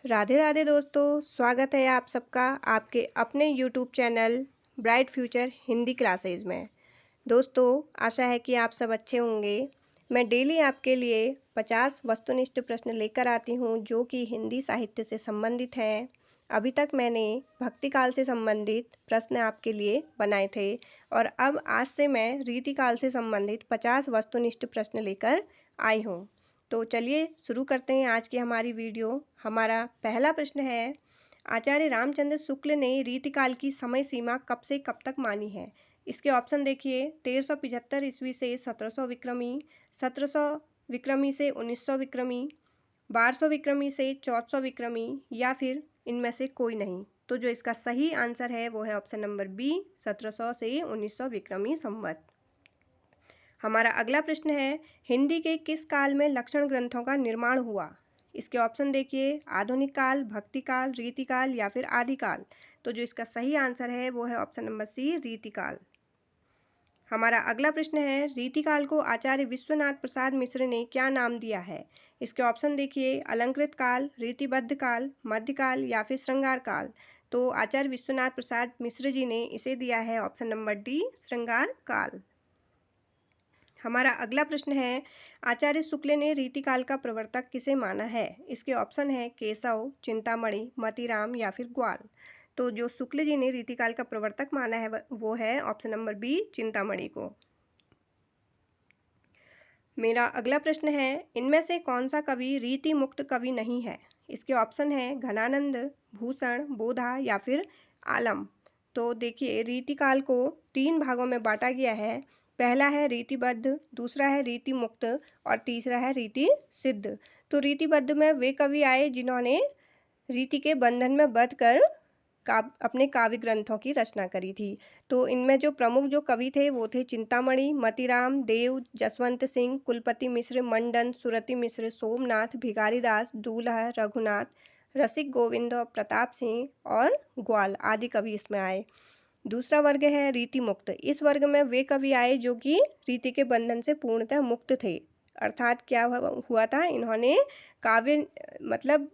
राधे राधे दोस्तों, स्वागत है आप सबका आपके अपने YouTube channel bright future Hindi classes में। दोस्तों, आशा है कि आप सब अच्छे होंगे। मैं डेली आपके लिए 50 वस्तुनिष्ठ प्रश्न लेकर आती हूं जो कि हिंदी साहित्य से संबंधित हैं। अभी तक मैंने भक्तिकाल से संबंधित प्रश्न आपके लिए बनाए थे और अब आज से मैं रीतिकाल से संबंधित 50 वस्तुनिष्ठ प्रश्न लेकर आई हूँ। तो चलिए शुरू करते हैं आज की हमारी वीडियो। हमारा पहला प्रश्न है, आचार्य रामचंद्र शुक्ल ने रीतिकाल की समय सीमा कब से कब तक मानी है? इसके ऑप्शन देखिए, 1375 ईस्वी से 1700 विक्रमी, 1700 विक्रमी से 1900 विक्रमी, 1200 विक्रमी से 1400 विक्रमी, या फिर इनमें से कोई नहीं। तो जो इसका सही आंसर है वो है ऑप्शन नंबर बी, 1700 से 1900 विक्रमी संवत। हमारा अगला प्रश्न है, हिंदी के किस काल में लक्षण ग्रंथों का निर्माण हुआ? इसके ऑप्शन देखिए, आधुनिक काल, भक्ति काल, रीतिकाल या फिर आदिकाल। तो जो इसका सही आंसर है वो है ऑप्शन नंबर सी, रीतिकाल। हमारा अगला प्रश्न है, रीतिकाल को आचार्य विश्वनाथ प्रसाद मिश्र ने क्या नाम दिया है? इसके ऑप्शन देखिए, अलंकृत काल, रीतिबद्ध काल, मध्यकाल या फिर श्रृंगार काल। तो आचार्य विश्वनाथ प्रसाद मिश्र जी ने इसे दिया है ऑप्शन नंबर डी, श्रृंगार काल। हमारा अगला प्रश्न है, आचार्य शुक्ल ने रीतिकाल का प्रवर्तक किसे माना है? इसके ऑप्शन है केशव, चिंतामणि, मतीराम या फिर ग्वाल। तो जो शुक्ल जी ने रीतिकाल का प्रवर्तक माना है वो है ऑप्शन नंबर बी, चिंतामणि को। मेरा अगला प्रश्न है, इनमें से कौन सा कवि रीति मुक्त कवि नहीं है? इसके ऑप्शन है घनानंद, भूषण, बोधा या फिर आलम। तो देखिए, रीतिकाल को 3 भागों में बांटा गया है। पहला है रीतिबद्ध, दूसरा है रीति मुक्त और तीसरा है रीति सिद्ध। तो रीतिबद्ध में वे कवि आए जिन्होंने रीति के बंधन में बंध कर अपने काव्य ग्रंथों की रचना करी थी। तो इनमें जो प्रमुख जो कवि थे वो थे चिंतामणि, मतीराम, देव, जसवंत सिंह, कुलपति मिश्र, मंडन, सुरति मिश्र, सोमनाथ, भिखारी दास, दूल्हा, रघुनाथ, रसिक गोविंद, प्रताप सिंह और ग्वाल आदि कवि इसमें आए। दूसरा वर्ग है रीति मुक्त। इस वर्ग में वे कवि आए जो कि रीति के बंधन से पूर्णतः मुक्त थे। अर्थात क्या हुआ था, इन्होंने काव्य मतलब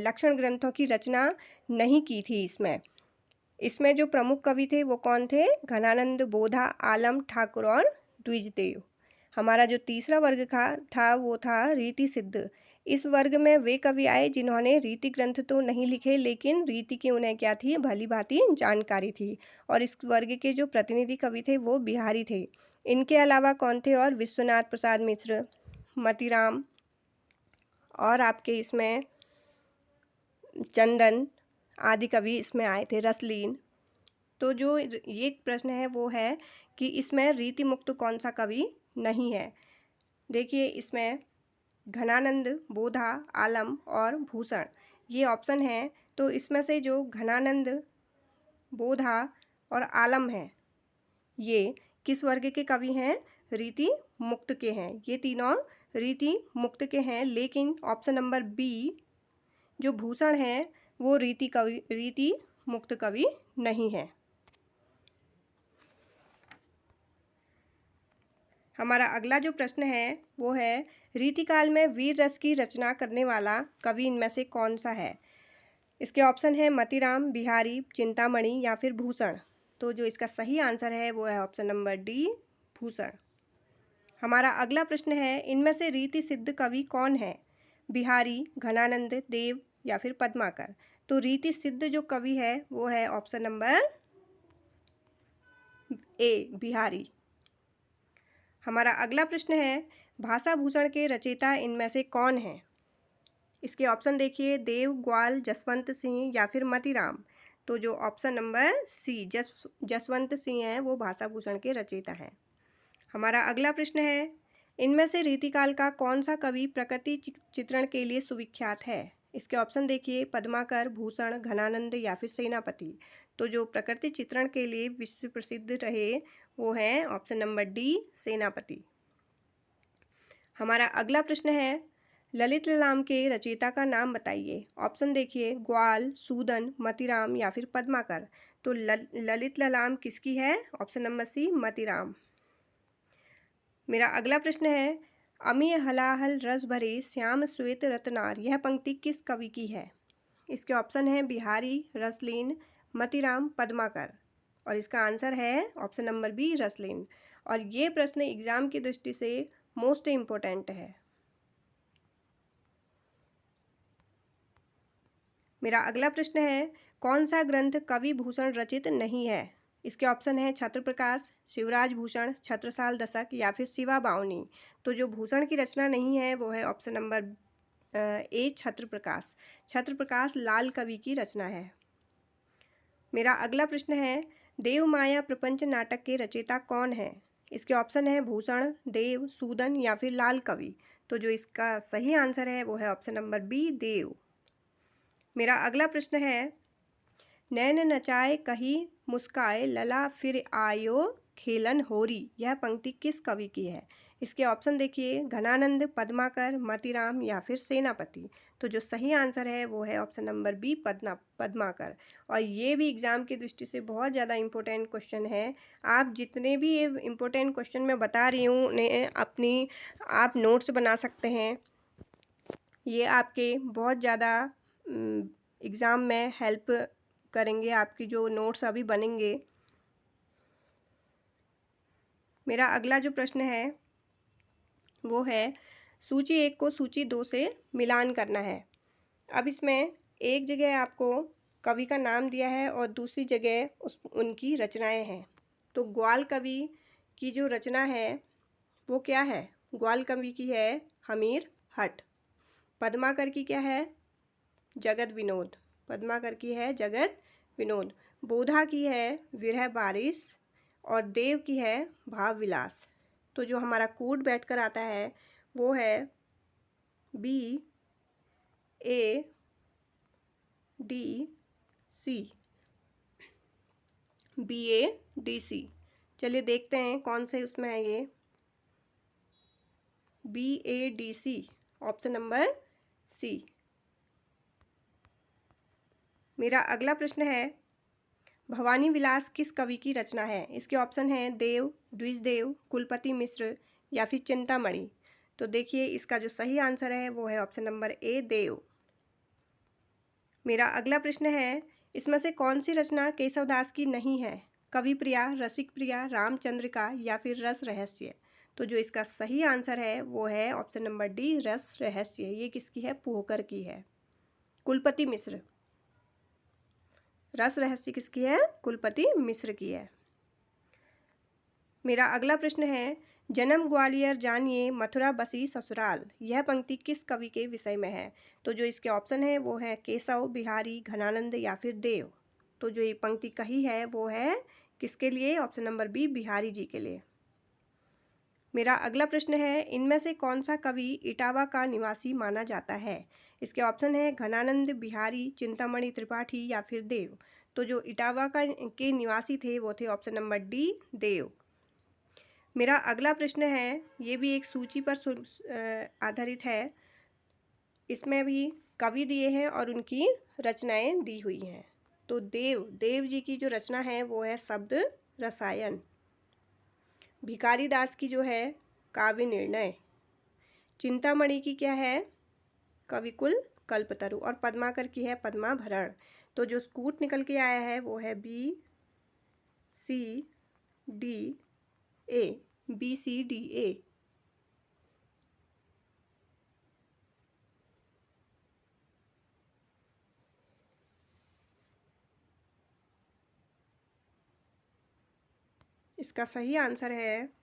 लक्षण ग्रंथों की रचना नहीं की थी। इसमें जो प्रमुख कवि थे वो कौन थे? घनानंद, बोधा, आलम, ठाकुर और द्विजदेव। हमारा जो तीसरा वर्ग था वो था रीति सिद्ध। इस वर्ग में वे कवि आए जिन्होंने रीति ग्रंथ तो नहीं लिखे लेकिन रीति की उन्हें क्या थी, भली भांति जानकारी थी। और इस वर्ग के जो प्रतिनिधि कवि थे वो बिहारी थे। इनके अलावा कौन थे? और विश्वनाथ प्रसाद मिश्र, मतीराम और आपके इसमें चंदन आदि कवि इसमें आए थे, रसलीन। तो जो ये प्रश्न है वो है कि इसमें रीति मुक्त कौन सा कवि नहीं है? देखिए, इसमें घनानंद, बोधा, आलम और भूषण ये ऑप्शन है। तो इसमें से जो घनानंद, बोधा और आलम हैं ये किस वर्ग के कवि हैं? रीति मुक्त के हैं। ये तीनों रीति मुक्त के हैं, लेकिन ऑप्शन नंबर बी जो भूषण है वो रीति मुक्त कवि नहीं है। हमारा अगला जो प्रश्न है वो है, रीतिकाल में वीर रस की रचना करने वाला कवि इनमें से कौन सा है? इसके ऑप्शन है मतीराम, बिहारी, चिंतामणि या फिर भूषण। तो जो इसका सही आंसर है वो है ऑप्शन नंबर डी, भूषण। हमारा अगला प्रश्न है, इनमें से रीति सिद्ध कवि कौन है? बिहारी, घनानंद, देव या फिर पद्माकर। तो रीति सिद्ध जो कवि है वो है ऑप्शन नंबर ए, बिहारी। हमारा अगला प्रश्न है, भाषा भूषण के रचयिता इनमें से कौन है? इसके ऑप्शन देखिए, देव, ग्वाल, जसवंत सिंह या फिर मतीराम। तो जो option number C, Jaswant Singh है वो भाषा भूषण के रचयिता हैं। हमारा अगला प्रश्न है, इनमें से रीतिकाल का कौन सा कवि प्रकृति चित्रण के लिए सुविख्यात है? इसके ऑप्शन देखिए, पद्माकर, भूषण, घनानंद या फिर सेनापति। तो जो प्रकृति चित्रण के लिए विश्व प्रसिद्ध रहे वो हैं ऑप्शन नंबर डी, सेनापति। हमारा अगला प्रश्न है, ललित ललाम के रचयिता का नाम बताइए। ऑप्शन देखिए, ग्वाल, सूदन, मतीराम या फिर पद्माकर। तो ललित ललाम किसकी है? Option number C, Matiram. मेरा अगला प्रश्न है, अमिय हलाहल रस भरे श्याम श्वेत रतनार यह पंक्ति किस कवि की है? इसके ऑप्शन हैं बिहारी, रसलीन, मतीराम, पद्माकर। और इसका आंसर है ऑप्शन नंबर बी, रसलीन। और ये प्रश्न एग्जाम की दृष्टि से मोस्ट इम्पोर्टेंट है। मेरा अगला प्रश्न है, कौन सा ग्रंथ कवि भूषण रचित नहीं है? इसके ऑप्शन हैं छत्र प्रकाश, शिवराज भूषण, छत्रसाल दशक या फिर शिवा बावनी। तो जो भूषण की रचना नहीं है वो है ऑप्शन नंबर ए, छत्र प्रकाश। छत्र प्रकाश लाल कवि की रचना है। मेरा अगला प्रश्न है, देव माया प्रपंच नाटक के रचयिता कौन है? इसके ऑप्शन है भूषण, देव, सूदन या फिर लाल कवि। तो जो इसका सही आंसर है वो है ऑप्शन नंबर बी, देव। मेरा अगला प्रश्न है, नैन नचाए कही मुस्काए लला फिर आयो खेलन होरी, यह पंक्ति किस कवि की है? इसके ऑप्शन देखिए, घनानंद, पद्माकर, मतीराम या फिर सेनापति। तो जो सही आंसर है वो है ऑप्शन नंबर बी, पद्माकर। और ये भी एग्जाम की दृष्टि से बहुत ज़्यादा इम्पोर्टेंट क्वेश्चन है। आप जितने भी ये इम्पोर्टेंट क्वेश्चन मैं बता रही हूँ उन्हें अपनी आप नोट्स बना सकते हैं। ये आपके बहुत ज़्यादा एग्ज़ाम में हेल्प करेंगे, आपकी जो नोट्स अभी बनेंगे। मेरा अगला जो प्रश्न है वो है, सूची 1 को सूची 2 से मिलान करना है। अब इसमें एक जगह आपको कवि का नाम दिया है और दूसरी जगह उनकी रचनाएं हैं। तो ग्वाल कवि की जो रचना है वो क्या है? ग्वाल कवि की है हमीर हट। पद्माकर की क्या है? जगत विनोद। पद्माकर की है जगत विनोद। बोधा की है विरह बारिश। और देव की है भाव विलास। तो जो हमारा कोड बैठकर आता है वो है B A D C. BADC। चलिए देखते हैं कौन से उसमें है ये। BADC, option number C. मेरा अगला प्रश्न है, भवानी विलास किस कवि की रचना है? इसके ऑप्शन हैं देव, द्विजदेव, कुलपति मिश्र या फिर चिंतामणि। तो देखिए इसका जो सही आंसर है वो है ऑप्शन नंबर ए, देव। मेरा अगला प्रश्न है, इसमें से कौन सी रचना केशवदास की नहीं है? कवि प्रिया, रसिक प्रिया, रामचंद्रिका या फिर रस रहस्य। तो जो इसका सही आंसर है वो है ऑप्शन नंबर डी, रस रहस्य। ये किसकी है? पोहकर की है, कुलपति मिश्र। रस रहस्य किसकी है? कुलपति मिश्र की है। मेरा अगला प्रश्न है, जन्म ग्वालियर जानिए मथुरा बसी ससुराल, यह पंक्ति किस कवि के विषय में है? तो जो इसके ऑप्शन है वो है केशव, बिहारी, घनानंद या फिर देव। तो जो ये पंक्ति कही है वो है किसके लिए? Option number B, Bihari ji के लिए। मेरा अगला प्रश्न है, इनमें से कौन सा कवि इटावा का निवासी माना जाता है? इसके ऑप्शन है घनानंद, बिहारी, चिंतामणि त्रिपाठी या फिर देव। तो जो इटावा के निवासी थे वो थे ऑप्शन नंबर डी, देव। मेरा अगला प्रश्न है, ये भी एक सूची पर आधारित है। इसमें भी कवि दिए हैं और उनकी रचनाएं दी हुई हैं। तो देव जी की जो रचना है वो है शब्द रसायन। भिखारी दास की जो है काव्य निर्णय। चिंतामणि की क्या है? कविकुल कल्पतरु। और पद्माकर की है पद्माभरण। तो जो स्कूट निकल के आया है वो है BCDA। इसका सही आंसर है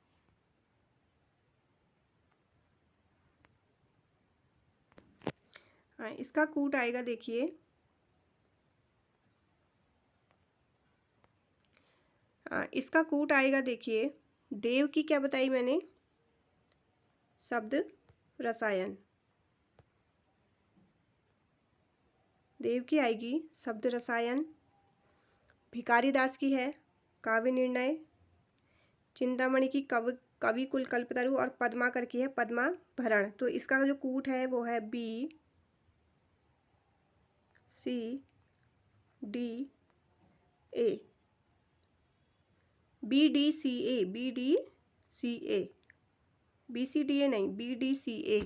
इसका कूट आएगा, देखिए इसका कूट आएगा। देखिए देव की क्या बताई मैंने? शब्द रसायन। देव की आएगी शब्द रसायन। भिखारी दास की है काव्य निर्णय। चिंतामणि की कवि कुल कल्पतरु और पद्माकर की है पद्माभरण। तो इसका जो कूट है वो है BCDA नहीं, BDCA।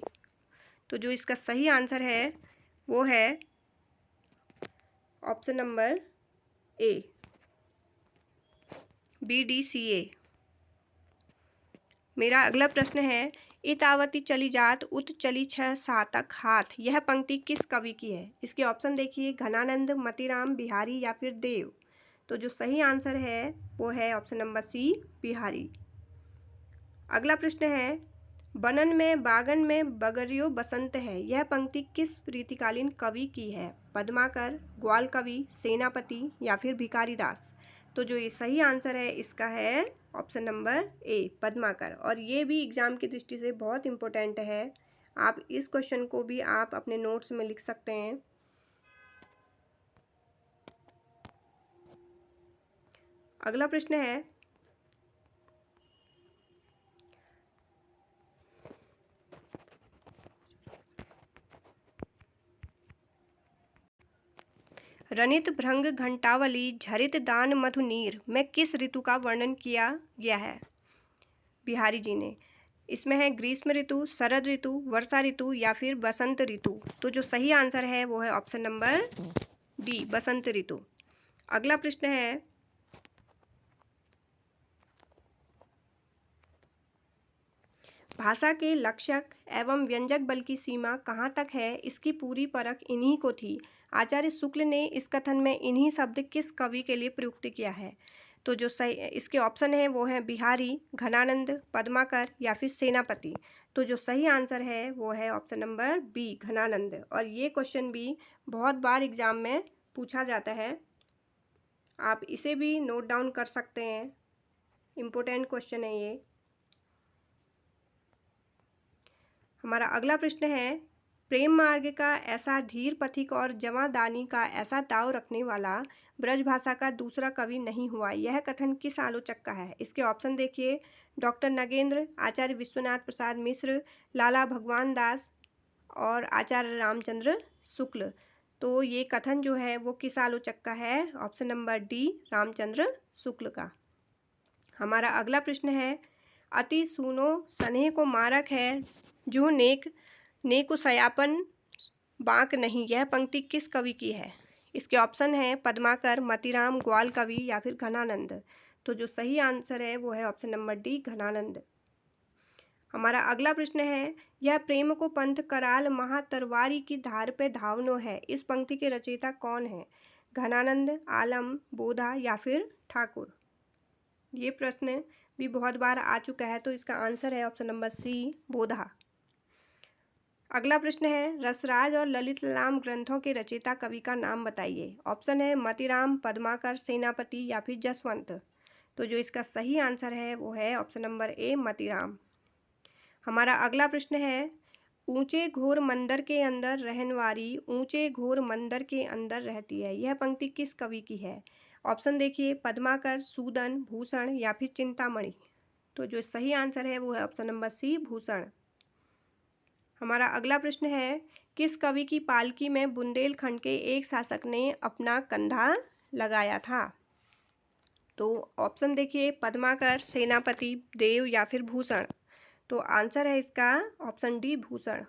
तो जो इसका सही आंसर है वो है ऑप्शन नंबर ए, BDCA। मेरा अगला प्रश्न है, इतावती चली जात उत चली छह सातक हाथ, यह पंक्ति किस कवि की है? इसके ऑप्शन देखिए, घनानंद, मतीराम, बिहारी या फिर देव। तो जो सही आंसर है वो है ऑप्शन नंबर सी, बिहारी। अगला प्रश्न है, बनन में बागन में बगरियो बसंत है, यह पंक्ति किस रीतिकालीन कवि की है? पद्माकर, ग्वाल कवि, सेनापति या फिर भिखारी दास। तो जो ये सही आंसर है इसका है ऑप्शन नंबर ए, पद्माकर। और ये भी एग्जाम की दृष्टि से बहुत इंपॉर्टेंट है, आप इस क्वेश्चन को भी आप अपने नोट्स में लिख सकते हैं। अगला प्रश्न है, रनित भृंग घंटावली झरित दान मधुनीर में किस ऋतु का वर्णन किया गया है? बिहारी जी ने। इसमें है ग्रीष्म ऋतु, शरद ऋतु, वर्षा ऋतु या फिर बसंत ऋतु। तो जो सही आंसर है वो है ऑप्शन नंबर डी, बसंत ऋतु। अगला प्रश्न है, भाषा के लक्षक एवं व्यंजक बल की सीमा कहाँ तक है, इसकी पूरी परख इन्हीं को थी। आचार्य शुक्ल ने इस कथन में इन्हीं शब्द किस कवि के लिए प्रयुक्त किया है? तो जो सही इसके ऑप्शन है वो है बिहारी, घनानंद, पद्माकर या फिर सेनापति। तो जो सही आंसर है वो है ऑप्शन नंबर बी, घनानंद। और ये क्वेश्चन भी बहुत बार एग्जाम में पूछा जाता है, आप इसे भी नोट डाउन कर सकते हैं, इम्पोर्टेंट क्वेश्चन है ये। हमारा अगला प्रश्न है, प्रेम मार्ग का ऐसा धीर पथिक और जवां दानी का ऐसा ताव रखने वाला ब्रजभाषा का दूसरा कवि नहीं हुआ, यह कथन किस आलोचक का है? इसके ऑप्शन देखिए, डॉक्टर नगेंद्र, आचार्य विश्वनाथ प्रसाद मिश्र, लाला भगवान दास और आचार्य रामचंद्र शुक्ल। तो ये कथन जो है वो किस आलोचक का है? Option number D, Ramchandra Shukla का। हमारा अगला प्रश्न है, अति सुनो स्नेह को मारक है जो नेक सयापन बांक नहीं, यह पंक्ति किस कवि की है? इसके ऑप्शन है पद्माकर, मतीराम, ग्वाल कवि या फिर घनानंद। तो जो सही आंसर है वो है ऑप्शन नंबर डी, घनानंद। हमारा अगला प्रश्न है, यह प्रेम को पंथ कराल महा तरवारी की धार पे धावनो है, इस पंक्ति के रचयिता कौन है? घनानंद, आलम, बोधा या फिर ठाकुर। ये प्रश्न भी बहुत बार आ चुका है, तो इसका आंसर है ऑप्शन नंबर सी, बोधा। अगला प्रश्न है, रसराज और ललित लाम ग्रंथों के रचयिता कवि का नाम बताइए। ऑप्शन है मतीराम, पद्माकर, सेनापति या फिर जसवंत। तो जो इसका सही आंसर है वो है ऑप्शन नंबर ए, मतीराम। हमारा अगला प्रश्न है, ऊंचे घोर मंदिर के अंदर रहनवारी ऊंचे घोर मंदिर के अंदर रहती है, यह पंक्ति किस कवि की है? ऑप्शन देखिए, पद्माकर, सूदन, भूषण या फिर चिंतामणि। तो जो सही आंसर है वो है ऑप्शन नंबर सी, भूषण। हमारा अगला प्रश्न है, किस कवि की पालकी में बुंदेलखंड के एक शासक ने अपना कंधा लगाया था? तो ऑप्शन देखिए, पद्माकर, सेनापति, देव या फिर भूषण। तो आंसर है इसका ऑप्शन डी, भूषण।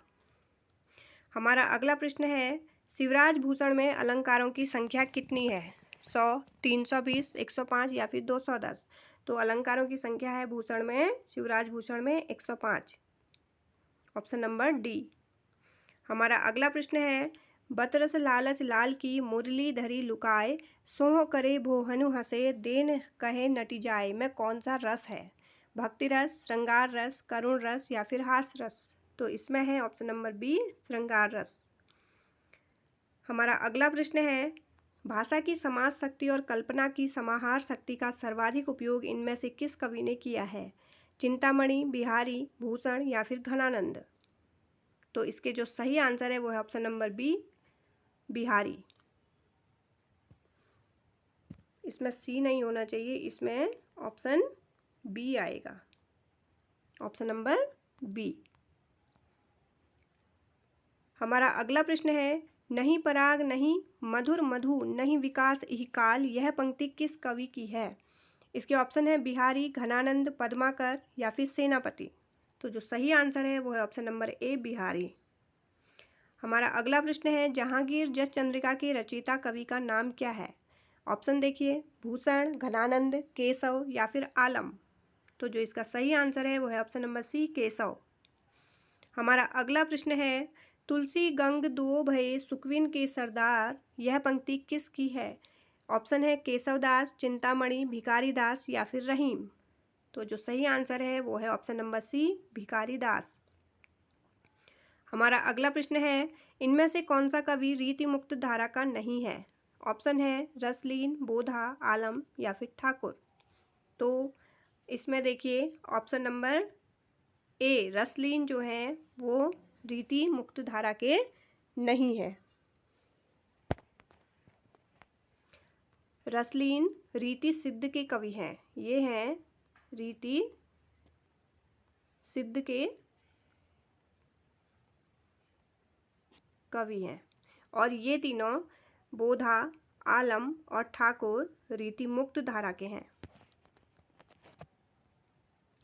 हमारा अगला प्रश्न है, शिवराज भूषण में अलंकारों की संख्या कितनी है? 100, 320, 105 या फिर 210। तो अलंकारों की संख्या है भूषण में, शिवराज भूषण में 105, ऑप्शन नंबर डी। हमारा अगला प्रश्न है, बतरस लालच लाल की मुरली धरी लुकाए सोह करे भोहनु हंसे देन कहे नटी जाए, में कौन सा रस है? भक्ति रस, श्रृंगार रस, करुण रस या फिर हास रस। तो इसमें है ऑप्शन नंबर बी, श्रृंगार रस। हमारा अगला प्रश्न है, भाषा की समाज शक्ति और कल्पना की समाहार शक्ति का सर्वाधिक उपयोग इनमें से किस कवि ने किया है? चिंतामणि, बिहारी, भूषण या फिर घनानंद। तो इसके जो सही आंसर है वो है ऑप्शन नंबर बी, बिहारी। इसमें सी नहीं होना चाहिए, इसमें ऑप्शन बी आएगा, ऑप्शन नंबर बी। हमारा अगला प्रश्न है, नहीं पराग नहीं मधुर मधु नहीं विकास इहि काल, यह पंक्ति किस कवि की है? इसके ऑप्शन है बिहारी, घनानंद, पद्माकर या फिर सेनापति। तो जो सही आंसर है वो है ऑप्शन नंबर ए, बिहारी। हमारा अगला प्रश्न है, जहांगीर जस चंद्रिका के रचयिता कवि का नाम क्या है? ऑप्शन देखिए, भूषण, घनानंद, केशव या फिर आलम। तो जो इसका सही आंसर है वो है ऑप्शन नंबर सी, केशव। हमारा अगला प्रश्न है, तुलसी गंग दुओ भये सुकविन के सरदार, यह पंक्ति किसकी है? ऑप्शन है केशवदास, चिंतामणि, भिखारी दास या फिर रहीम। तो जो सही आंसर है वो है ऑप्शन नंबर सी, भिखारी दास। हमारा अगला प्रश्न है, इनमें से कौन सा कवि रीति मुक्त धारा का नहीं है? ऑप्शन है रसलीन, बोधा, आलम या फिर ठाकुर। तो इसमें देखिए ऑप्शन नंबर ए, रसलीन जो है वो रीति मुक्त धारा के नहीं है। रसलीन रीति सिद्ध के कवि हैं। ये हैं रीति सिद्ध के कवि हैं, और ये तीनों बोधा, आलम और ठाकुर रीति मुक्त धारा के हैं।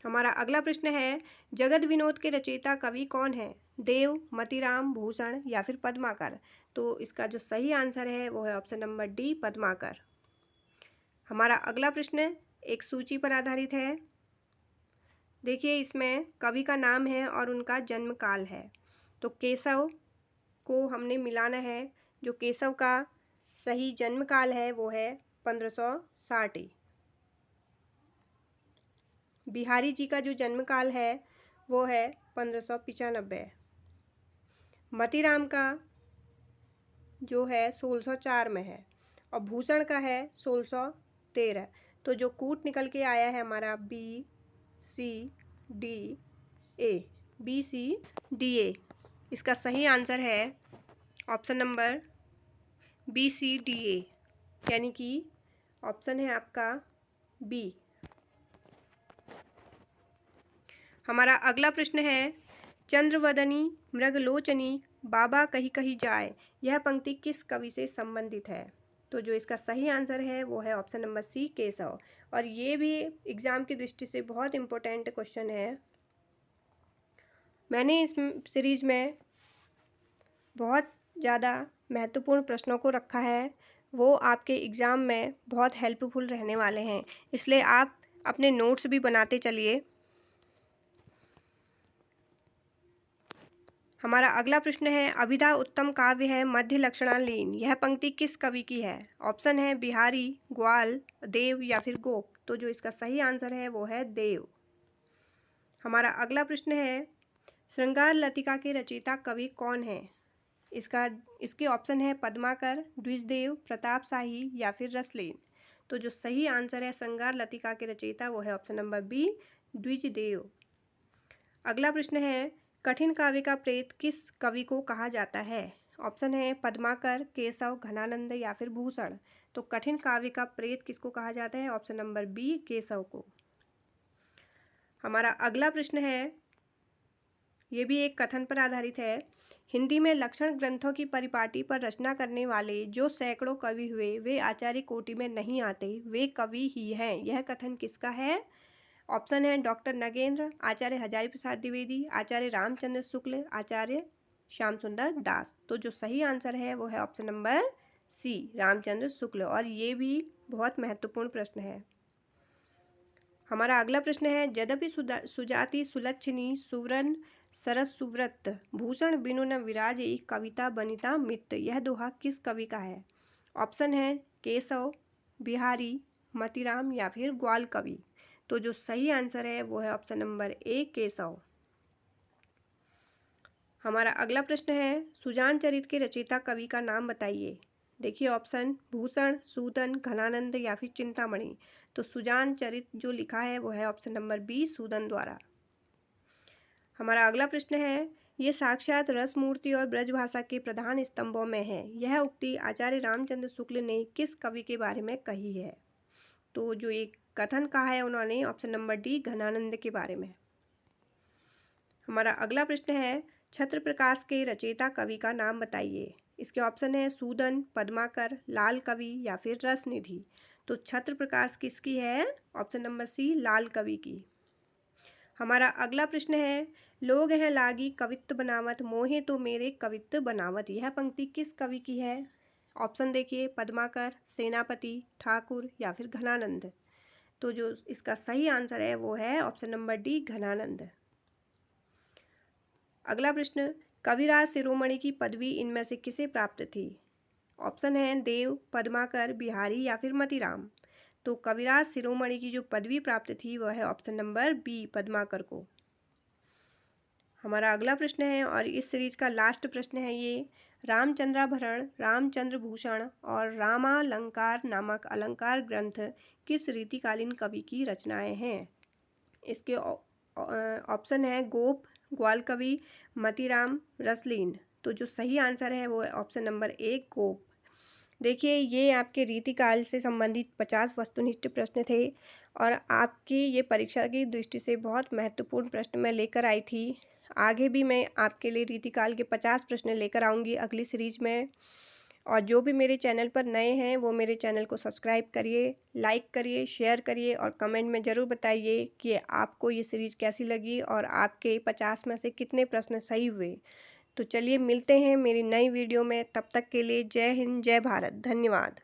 हमारा अगला प्रश्न है, जगत विनोद के रचयिता कवि कौन है? देव, मतीराम, भूषण या फिर पद्माकर। तो इसका जो सही आंसर है वो है ऑप्शन नंबर डी, पद्माकर। हमारा अगला प्रश्न एक सूची पर आधारित है। देखिए इसमें कवि का नाम है और उनका जन्म काल है। तो केशव को हमने मिलाना है। जो केशव का सही जन्म काल है वो है 1560। बिहारी जी का जो जन्म काल है वो है 1595। मतीराम का जो है 1604 में है, और भूषण का है 1613। तो जो कूट निकल के आया है हमारा बी सी डी ए, इसका सही आंसर है ऑप्शन नंबर BCDA, यानी कि ऑप्शन है आपका बी। हमारा अगला प्रश्न है, चंद्रवदनी मृगलोचनी बाबा कही कही जाए, यह पंक्ति किस कवि से संबंधित है? तो जो इसका सही आंसर है वो है ऑप्शन नंबर सी, केशव। और ये भी एग्ज़ाम की दृष्टि से बहुत इम्पोर्टेंट क्वेश्चन है। मैंने इस सीरीज में बहुत ज़्यादा महत्वपूर्ण प्रश्नों को रखा है, वो आपके एग्ज़ाम में बहुत हेल्पफुल रहने वाले हैं, इसलिए आप अपने नोट्स भी बनाते चलिए। हमारा अगला प्रश्न है, अभिधा उत्तम काव्य है मध्य लक्षणालीन, यह पंक्ति किस कवि की है? ऑप्शन है बिहारी, ग्वाल, देव या फिर गोप। तो जो इसका सही आंसर है वो है देव। हमारा अगला प्रश्न है, श्रृंगार लतिका के रचयिता कवि कौन है? इसके ऑप्शन है पद्माकर, द्विजदेव, प्रताप शाही या फिर रसलीन। तो जो सही आंसर है श्रृंगार लतिका के रचयिता वो है ऑप्शन नंबर बी, द्विजदेव। अगला प्रश्न है, कठिन काव्य का प्रेत किस कवि को कहा जाता है? ऑप्शन है पद्माकर, केशव, घनानंद या फिर भूषण। तो कठिन काव्य का प्रेत किसको कहा जाता है? ऑप्शन नंबर बी, केशव को। हमारा अगला प्रश्न है, ये भी एक कथन पर आधारित है। हिंदी में लक्षण ग्रंथों की परिपाटी पर रचना करने वाले जो सैकड़ों कवि हुए वे आचार्य कोटि में नहीं आते, वे कवि ही हैं, यह कथन किसका है? ऑप्शन है डॉक्टर नगेंद्र, आचार्य हजारी प्रसाद द्विवेदी, आचार्य रामचंद्र शुक्ल, आचार्य श्याम सुंदर दास। तो जो सही आंसर है वो है ऑप्शन नंबर सी, रामचंद्र शुक्ल। और ये भी बहुत महत्वपूर्ण प्रश्न है। हमारा अगला प्रश्न है, यद्यपि सुजाति सुलक्षणी सुवर्ण सरस सुव्रत भूषण बिनु न विराजे कविता बनिता मित, यह दोहा किस कवि का है? ऑप्शन है केशव, बिहारी, मतीराम या फिर ग्वाल कवि। तो जो सही आंसर है वो है ऑप्शन नंबर ए, केशव। हमारा अगला प्रश्न है, सुजान चरित के रचयिता कवि का नाम बताइए। देखिए ऑप्शन भूषण, सूदन, घनानंद या फिर चिंतामणि। तो सुजान चरित जो लिखा है वो है ऑप्शन नंबर बी, सूदन द्वारा। हमारा अगला प्रश्न है, ये साक्षात रसमूर्ति और ब्रजभाषा के प्रधान स्तंभों में है, यह उक्ति आचार्य रामचंद्र शुक्ल ने किस कवि के बारे में कही है? तो जो एक कथन कहा है उन्होंने ऑप्शन नंबर डी, घनानंद के बारे में। हमारा अगला प्रश्न है, छत्र प्रकाश के रचयिता कवि का नाम बताइए। इसके ऑप्शन है सूदन, पद्माकर, लाल कवि या फिर रसनिधि। तो छत्र प्रकाश किसकी है? ऑप्शन नंबर सी, लाल कवि की। हमारा अगला प्रश्न है, लोग हैं लागी कवित्त बनावत, मोहे तो मेरे कवित्त बनावत। यह पंक्ति किस कवि की है? ऑप्शन देखिए, पद्माकर, सेनापति, ठाकुर या फिर घनानंद। तो जो इसका सही आंसर है वो है ऑप्शन नंबर डी, घनानंद। अगला प्रश्न, कविराज शिरोमणि की पदवी इनमें से किसे प्राप्त थी? ऑप्शन है देव, पद्माकर, बिहारी या फिर मतीराम। तो कविराज शिरोमणि की जो पदवी प्राप्त थी वह है ऑप्शन नंबर बी, पद्माकर को। हमारा अगला प्रश्न है और इस सीरीज का लास्ट प्रश्न है ये, रामचंद्राभरण, रामचंद्र भूषण और रामालंकार नामक अलंकार ग्रंथ किस रीतिकालीन कवि की रचनाएं हैं? इसके ऑप्शन है गोप, ग्वाल कवि, मतीराम, रसलीन। तो जो सही आंसर है वो है ऑप्शन नंबर एक, गोप। देखिए, ये आपके रीतिकाल से संबंधित 50 वस्तुनिष्ठ प्रश्न थे और आपकी ये परीक्षा की दृष्टि से बहुत महत्वपूर्ण प्रश्न मैं लेकर आई थी। आगे भी मैं आपके लिए रीतिकाल के 50 प्रश्न लेकर आऊँगी अगली सीरीज में। और जो भी मेरे चैनल पर नए हैं वो मेरे चैनल को सब्सक्राइब करिए, लाइक करिए, शेयर करिए और कमेंट में ज़रूर बताइए कि आपको ये सीरीज़ कैसी लगी और आपके 50 में से कितने प्रश्न सही हुए। तो चलिए मिलते हैं मेरी नई वीडियो में, तब तक के लिए जय हिंद, जय भारत, धन्यवाद।